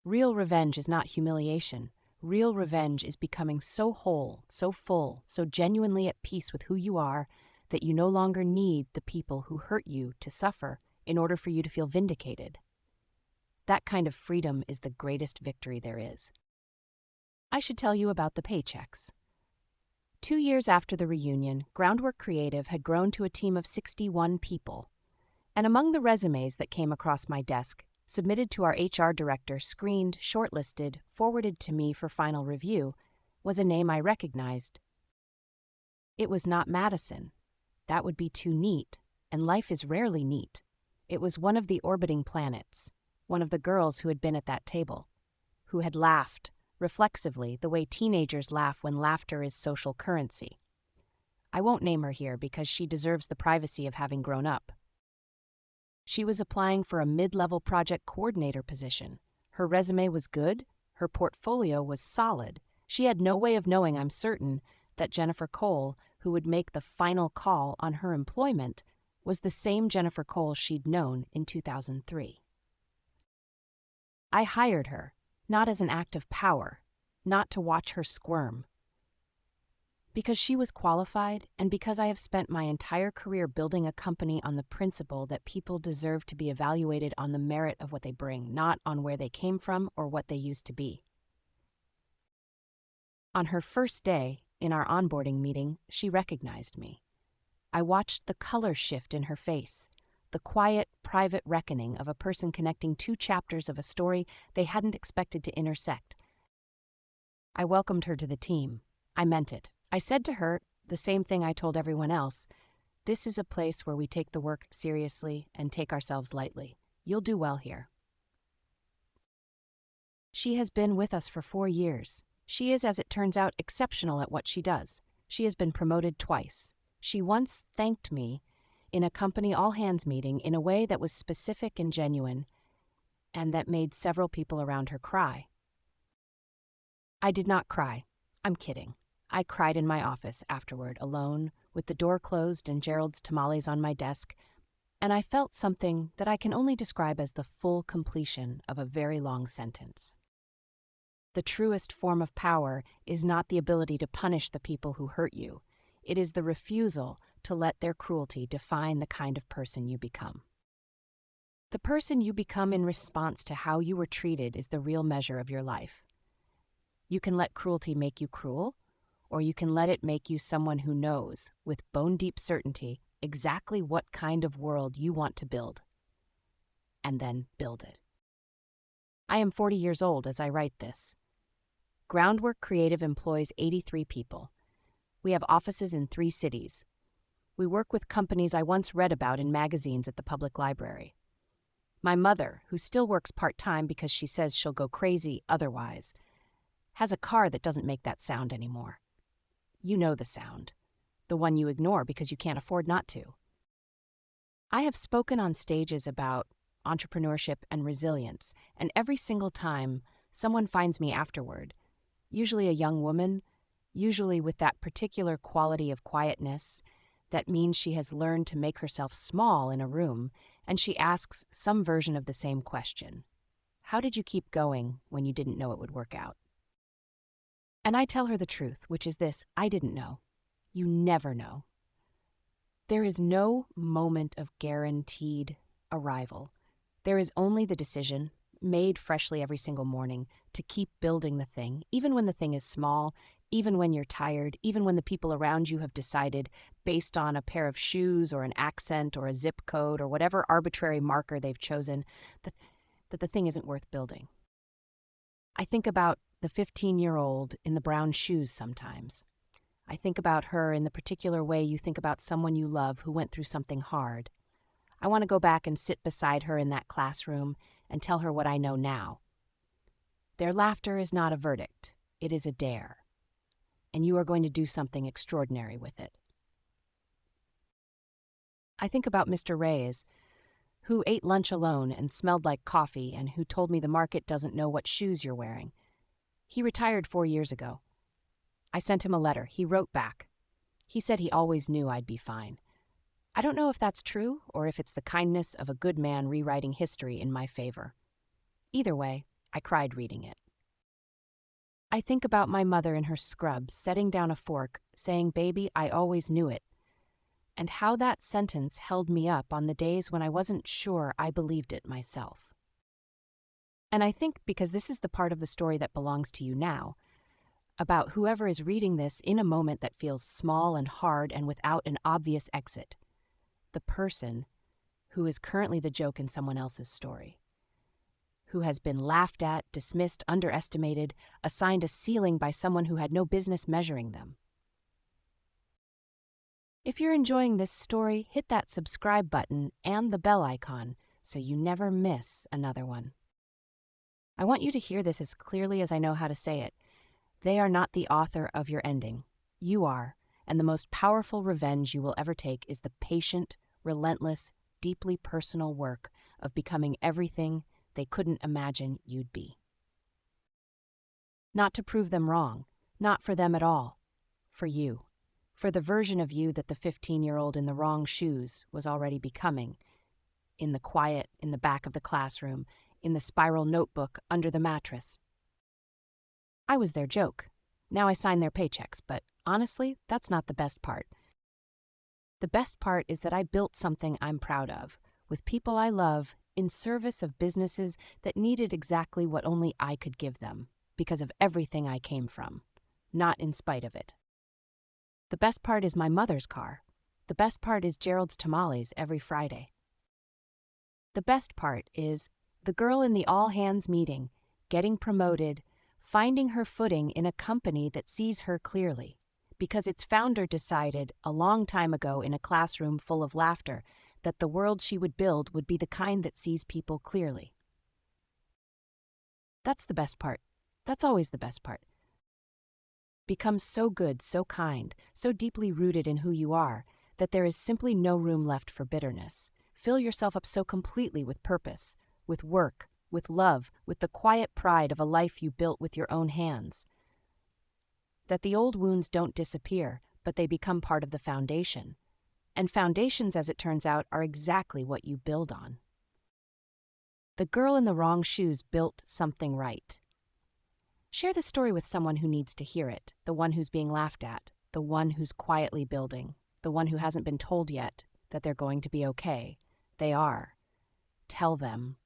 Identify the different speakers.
Speaker 1: Real revenge is not humiliation. Real revenge is becoming so whole, so full, so genuinely at peace with who you are that you no longer need the people who hurt you to suffer in order for you to feel vindicated. That kind of freedom is the greatest victory there is. I should tell you about the paychecks. 2 years after the reunion, Groundwork Creative had grown to a team of 61 people. And among the resumes that came across my desk, submitted to our HR director, screened, shortlisted, forwarded to me for final review, was a name I recognized. It was not Madison. That would be too neat, and life is rarely neat. It was one of the orbiting planets, one of the girls who had been at that table, who had laughed, reflexively, the way teenagers laugh when laughter is social currency. I won't name her here because she deserves the privacy of having grown up. She was applying for a mid-level project coordinator position. Her resume was good, her portfolio was solid. She had no way of knowing, I'm certain, that Jennifer Cole, who would make the final call on her employment, was the same Jennifer Cole she'd known in 2003. I hired her, not as an act of power, not to watch her squirm. Because she was qualified, and because I have spent my entire career building a company on the principle that people deserve to be evaluated on the merit of what they bring, not on where they came from or what they used to be. On her first day, in our onboarding meeting, she recognized me. I watched the color shift in her face, the quiet, private reckoning of a person connecting 2 chapters of a story they hadn't expected to intersect. I welcomed her to the team. I meant it. I said to her the same thing I told everyone else. This is a place where we take the work seriously and take ourselves lightly. You'll do well here. She has been with us for 4 years. She is, as it turns out, exceptional at what she does. She has been promoted twice. She once thanked me in a company all-hands meeting in a way that was specific and genuine, and that made several people around her cry. I did not cry. I'm kidding. I cried in my office afterward, alone, with the door closed and Gerald's tamales on my desk, and I felt something that I can only describe as the full completion of a very long sentence. The truest form of power is not the ability to punish the people who hurt you. It is the refusal to let their cruelty define the kind of person you become. The person you become in response to how you were treated is the real measure of your life. You can let cruelty make you cruel, or you can let it make you someone who knows, with bone-deep certainty, exactly what kind of world you want to build. And then build it. I am 40 years old as I write this. Groundwork Creative employs 83 people. We have offices in 3 cities. We work with companies I once read about in magazines at the public library. My mother, who still works part-time because she says she'll go crazy otherwise, has a car that doesn't make that sound anymore. You know the sound, the one you ignore because you can't afford not to. I have spoken on stages about entrepreneurship and resilience, and every single time someone finds me afterward, usually a young woman, usually with that particular quality of quietness that means she has learned to make herself small in a room, and she asks some version of the same question. How did you keep going when you didn't know it would work out? And I tell her the truth, which is this: I didn't know. You never know. There is no moment of guaranteed arrival. There is only the decision, made freshly every single morning, to keep building the thing, even when the thing is small, even when you're tired, even when the people around you have decided, based on a pair of shoes or an accent or a zip code or whatever arbitrary marker they've chosen, that the thing isn't worth building. I think about the 15-year-old in the brown shoes sometimes. I think about her in the particular way you think about someone you love who went through something hard. I want to go back and sit beside her in that classroom and tell her what I know now. Their laughter is not a verdict. It is a dare. And you are going to do something extraordinary with it. I think about Mr. Reyes, who ate lunch alone and smelled like coffee and who told me the market doesn't know what shoes you're wearing. He retired 4 years ago. I sent him a letter. He wrote back. He said he always knew I'd be fine. I don't know if that's true or if it's the kindness of a good man rewriting history in my favor. Either way, I cried reading it. I think about my mother in her scrubs, setting down a fork, saying, "Baby, I always knew it," and how that sentence held me up on the days when I wasn't sure I believed it myself. And I think because this is the part of the story that belongs to you now, about whoever is reading this in a moment that feels small and hard and without an obvious exit, the person who is currently the joke in someone else's story, who has been laughed at, dismissed, underestimated, assigned a ceiling by someone who had no business measuring them. If you're enjoying this story, hit that subscribe button and the bell icon so you never miss another one. I want you to hear this as clearly as I know how to say it. They are not the author of your ending. You are, and the most powerful revenge you will ever take is the patient, relentless, deeply personal work of becoming everything they couldn't imagine you'd be. Not to prove them wrong, not for them at all, for you. For the version of you that the 15-year-old in the wrong shoes was already becoming, in the quiet, in the back of the classroom, in the spiral notebook under the mattress. I was their joke. Now I sign their paychecks, but honestly, that's not the best part. The best part is that I built something I'm proud of, with people I love, in service of businesses that needed exactly what only I could give them, because of everything I came from, not in spite of it. The best part is my mother's car. The best part is Gerald's tamales every Friday. The best part is the girl in the all-hands meeting, getting promoted, finding her footing in a company that sees her clearly, because its founder decided a long time ago in a classroom full of laughter that the world she would build would be the kind that sees people clearly. That's the best part. That's always the best part. Become so good, so kind, so deeply rooted in who you are, that there is simply no room left for bitterness. Fill yourself up so completely with purpose, with work, with love, with the quiet pride of a life you built with your own hands, that the old wounds don't disappear, but they become part of the foundation. And foundations, as it turns out, are exactly what you build on. The girl in the wrong shoes built something right. Share the story with someone who needs to hear it, the one who's being laughed at, the one who's quietly building, the one who hasn't been told yet that they're going to be okay. They are. Tell them.